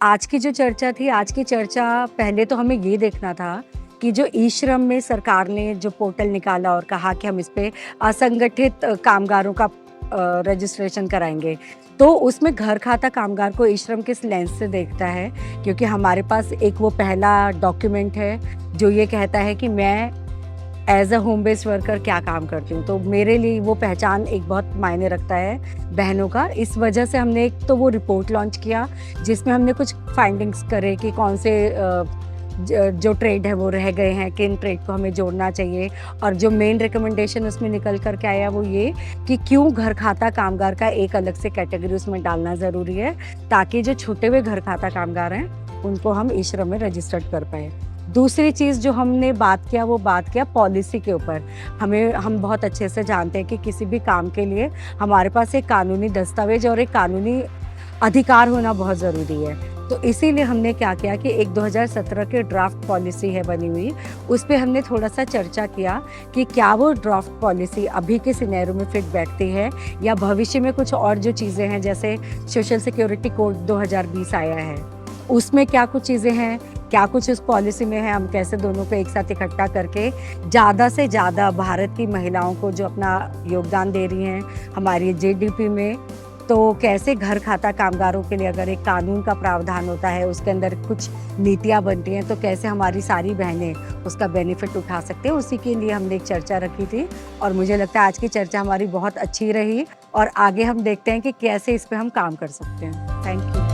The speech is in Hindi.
आज की जो चर्चा थी, आज की चर्चा पहले तो हमें ये देखना था कि जो ई-श्रम में सरकार ने जो पोर्टल निकाला और कहा कि हम इस पे असंगठित कामगारों का रजिस्ट्रेशन कराएँगे। तो उसमें घर खाता कामगार को ई-श्रम किस लेंस से देखता है, क्योंकि हमारे पास एक वो पहला डॉक्यूमेंट है, जो ये कहता है कि मैं as a home based worker क्या काम करती हूँ। तो मेरे लिए वो पहचान एक बहुत मायने रखता है बहनों का। इस वजह से हमने एक तो वो रिपोर्ट लॉन्च किया, जिसमें हमने कुछ फाइंडिंग्स करे कि कौन से जो ट्रेड है वो रह गए हैं, किन ट्रेड को हमें जोड़ना चाहिए। और जो मेन रिकमेंडेशन उसमें निकल कर के आया वो ये कि क्यों घर खाता कामगार का एक अलग से कैटेगरी उसमें डालना ज़रूरी है, ताकि जो छूटे हुए घर खाता कामगार हैं उनको हम ई-श्रम में रजिस्टर्ड कर पाएँ। दूसरी चीज़ जो हमने बात किया वो बात किया पॉलिसी के ऊपर। हम बहुत अच्छे से जानते हैं कि किसी भी काम के लिए हमारे पास एक कानूनी दस्तावेज और एक कानूनी अधिकार होना बहुत ज़रूरी है। तो इसीलिए हमने क्या किया कि एक 2017 की ड्राफ्ट पॉलिसी है बनी हुई, उस पे हमने थोड़ा-सा चर्चा किया कि क्या वो ड्राफ्ट पॉलिसी अभी के सिनेरियो में फिट बैठती है, या भविष्य में कुछ और जो चीज़ें हैं, जैसे सोशल सिक्योरिटी कोड 2020 आया है, उसमें क्या कुछ चीज़ें हैं, क्या कुछ उस पॉलिसी में है, हम कैसे दोनों को एक साथ इकट्ठा करके ज़्यादा से ज़्यादा भारत की महिलाओं को जो अपना योगदान दे रही हैं हमारी जीडीपी में, तो कैसे घर खाता कामगारों के लिए अगर एक कानून का प्रावधान होता है, उसके अंदर कुछ नीतियाँ बनती हैं, तो कैसे हमारी सारी बहनें उसका बेनिफिट उठा सकते हैं, उसी के लिए हमने एक चर्चा रखी थी। और मुझे लगता है आज की चर्चा हमारी बहुत अच्छी रही, और आगे हम देखते हैं कि कैसे इस पे हम काम कर सकते हैं। Thank you.